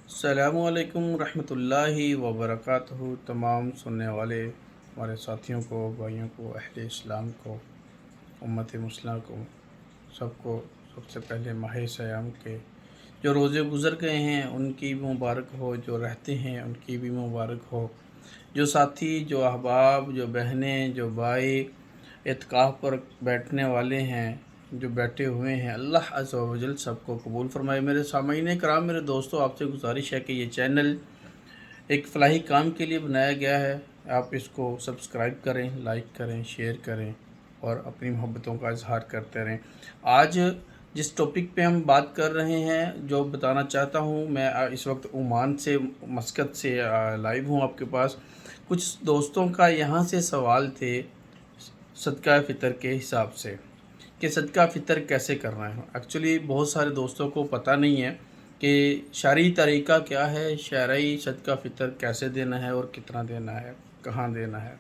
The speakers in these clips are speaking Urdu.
السلام علیکم ورحمۃ اللہ وبرکاتہ۔ تمام سننے والے ہمارے ساتھیوں کو، بھائیوں کو، اہل اسلام کو، امت مسلمہ کو، سب سے پہلے ماہ سیام کے جو روزے گزر گئے ہیں ان کی بھی مبارک ہو، جو رہتے ہیں ان کی بھی مبارک ہو، جو ساتھی، جو احباب، جو بہنیں، جو بھائی اعتکاف پر بیٹھنے والے ہیں، جو بیٹھے ہوئے ہیں، اللہ عز و جل سب کو قبول فرمائے۔ میرے سامعین کرام، میرے دوستو، آپ سے گزارش ہے کہ یہ چینل ایک فلاحی کام کے لیے بنایا گیا ہے۔ آپ اس کو سبسکرائب کریں، لائک کریں، شیئر کریں اور اپنی محبتوں کا اظہار کرتے رہیں۔ آج جس ٹاپک پہ ہم بات کر رہے ہیں، جو بتانا چاہتا ہوں، میں اس وقت عمان سے، مسقط سے لائیو ہوں آپ کے پاس۔ کچھ دوستوں کا یہاں سے سوال تھے صدقہ فطر کے حساب سے کہ صدقہ فطر کیسے کرنا ہے۔ ایکچولی بہت سارے دوستوں کو پتہ نہیں ہے کہ شرعی طریقہ کیا ہے، شرعی صدقہ فطر کیسے دینا ہے اور کتنا دینا ہے، کہاں دینا ہے۔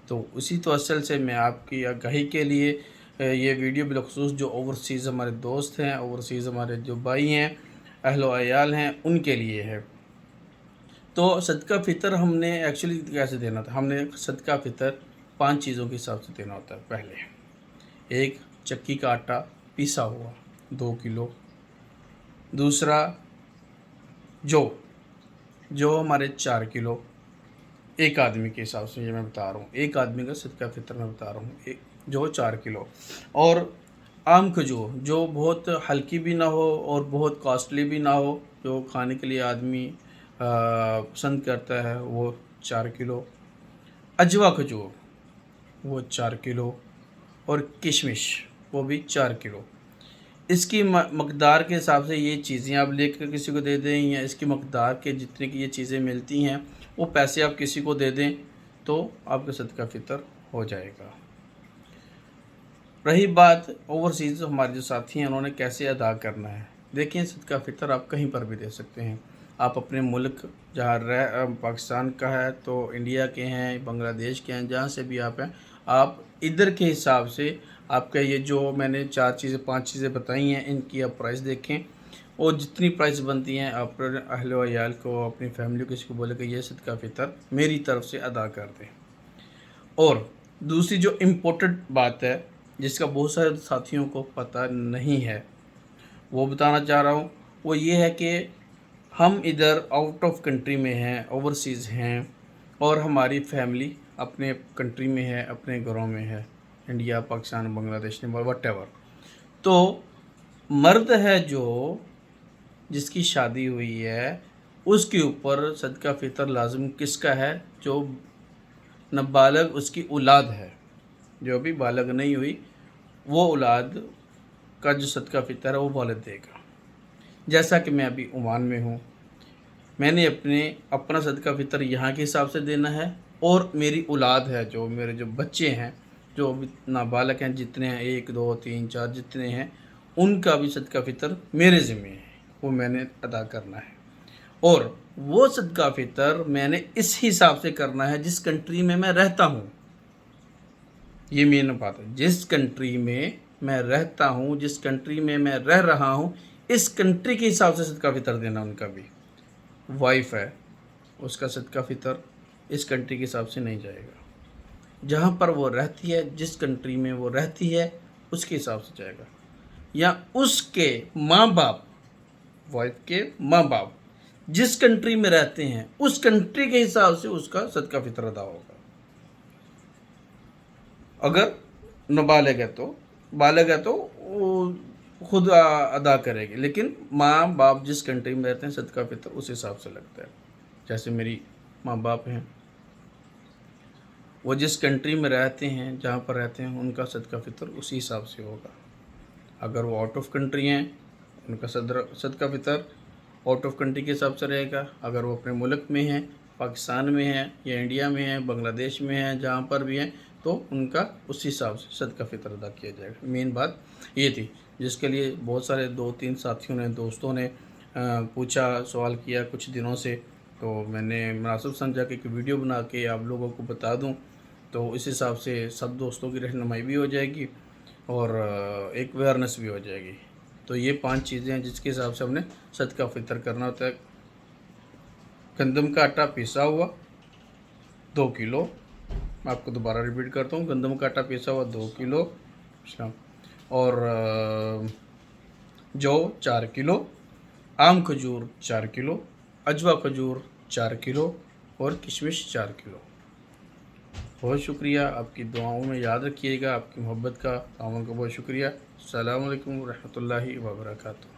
تو اسی توسل سے میں آپ کی آگاہی کے لیے یہ ویڈیو بالخصوص جو اوورسیز ہمارے دوست ہیں، اوورسیز ہمارے جو بھائی ہیں، اہل و عیال ہیں، ان کے لیے ہے۔ تو صدقہ فطر ہم نے ایکچولی کیسے دینا تھا؟ ہم نے صدقہ فطر 5 چیزوں کے حساب سے دینا ہوتا ہے۔ پہلے ایک چکی کا آٹا پیسا ہوا 2 کلو، دوسرا جو ہمارے 4 کلو، ایک آدمی کے حساب سے یہ میں بتا رہا ہوں، ایک آدمی کا صدقہ فطر میں بتا رہا ہوں، جو 4 کلو، اور عام کھجور جو بہت ہلکی بھی نہ ہو اور بہت کاسٹلی بھی نہ ہو، جو کھانے کے لیے آدمی پسند کرتا ہے، وہ 4 کلو، اجوا کھجور وہ 4 کلو، اور کشمش وہ بھی 4 کلو۔ اس کی مقدار کے حساب سے یہ چیزیں آپ لے کر کسی کو دے دیں، یا اس کی مقدار کے جتنے کی یہ چیزیں ملتی ہیں وہ پیسے آپ کسی کو دے دیں تو آپ کا صدقہ فطر ہو جائے گا۔ رہی بات اوورسیز ہمارے جو ساتھی ہیں انہوں نے کیسے ادا کرنا ہے، دیکھیں صدقہ فطر آپ کہیں پر بھی دے سکتے ہیں۔ آپ اپنے ملک جہاں پاکستان کا ہے تو انڈیا کے ہیں، بنگلہ دیش کے ہیں، جہاں سے بھی آپ ہیں، آپ ادھر کے حساب سے آپ کا یہ جو میں نے 5 چیزیں بتائی ہیں، ان کی آپ پرائس دیکھیں، اور جتنی پرائس بنتی ہیں آپ اہل و عیال کو، اپنی فیملی کو، کسی کو بولے کہ یہ صدقہ فطر میری طرف سے ادا کر دیں۔ اور دوسری جو امپورٹنٹ بات ہے جس کا بہت سارے ساتھیوں کو پتہ نہیں ہے، وہ بتانا چاہ رہا ہوں، وہ یہ ہے کہ ہم ادھر آؤٹ آف کنٹری میں ہیں، اوورسیز ہیں، اور ہماری فیملی اپنے کنٹری میں ہے، اپنے گھروں میں ہے، انڈیا، پاکستان، بنگلہ دیش، نیپال، وٹ ایور۔ تو مرد ہے جو جس کی شادی ہوئی ہے، اس کے اوپر صدقہ فطر لازم کس کا ہے؟ جو نابالغ اس کی اولاد ہے، جو ابھی بالغ نہیں ہوئی، وہ اولاد کا جو صدقہ فطر ہے وہ والد دے گا۔ جیسا کہ میں ابھی عمان میں ہوں، میں نے اپنا صدقہ فطر یہاں کے حساب سے دینا ہے، اور میری اولاد ہے، جو میرے جو بچے ہیں، جو ابھی نابالغ ہیں، جتنے ہیں 1 2 3 4 جتنے ہیں، ان کا بھی صدقہ فطر میرے ذمہ ہے، وہ میں نے ادا کرنا ہے۔ اور وہ صدقہ فطر میں نے اس حساب سے کرنا ہے جس کنٹری میں میں رہتا ہوں۔ یہ مین بات ہے، جس کنٹری میں میں رہتا ہوں، جس کنٹری میں میں رہ رہا ہوں، اس کنٹری کے حساب سے صدقہ فطر دینا ان کا بھی۔ وائف ہے، اس کا صدقہ فطر اس کنٹری کے حساب سے نہیں جائے گا، جہاں پر وہ رہتی ہے، جس کنٹری میں وہ رہتی ہے، اس کے حساب سے جائے گا، یا اس کے ماں باپ، وائف کے ماں باپ جس کنٹری میں رہتے ہیں، اس کنٹری کے حساب سے اس کا صدقہ فطر ادا ہوگا۔ اگر نابالغ ہے تو وہ خود ادا کرے گی، لیکن ماں باپ جس کنٹری میں رہتے ہیں صدقہ فطر اس حساب سے لگتا ہے۔ جیسے میری ماں باپ ہیں، وہ جس کنٹری میں رہتے ہیں، جہاں پر رہتے ہیں، ان کا صدقہ فطر اسی حساب سے ہوگا۔ اگر وہ آؤٹ آف کنٹری ہیں، ان کا صدقہ فطر آؤٹ آف کنٹری کے حساب سے رہے گا۔ اگر وہ اپنے ملک میں ہیں، پاکستان میں ہیں، یا انڈیا میں ہیں، بنگلہ دیش میں ہیں، جہاں پر بھی ہیں، تو ان کا اسی حساب سے صدقہ فطر ادا کیا جائے گا۔ مین بات یہ تھی، جس کے لیے بہت سارے 2 3 ساتھیوں نے، دوستوں نے پوچھا، سوال کیا کچھ دنوں سے، تو میں نے مناسب سمجھا کہ ایک ویڈیو بنا کے آپ لوگوں کو بتا دوں، تو اس حساب سے سب دوستوں کی رہنمائی بھی ہو جائے گی اور ایک اویئرنیس بھی ہو جائے گی۔ تو یہ 5 چیزیں ہیں جس کے حساب سے ہم نے صدقہ فطر کرنا ہوتا ہے۔ گندم کا آٹا پیسا ہوا 2 کلو، میں آپ کو دوبارہ ریپیٹ کرتا ہوں، گندم کا آٹا پیسا ہوا 2 کلو، اور جو 4 کلو، عام کھجور 4 کلو، اجوا کھجور 4 کلو، اور کشمش 4 کلو۔ بہت شکریہ، آپ کی دعاؤں میں یاد رکھیے گا، آپ کی محبت کا، تعاون کا بہت شکریہ۔ السلام علیکم ورحمۃ اللہ وبرکاتہ۔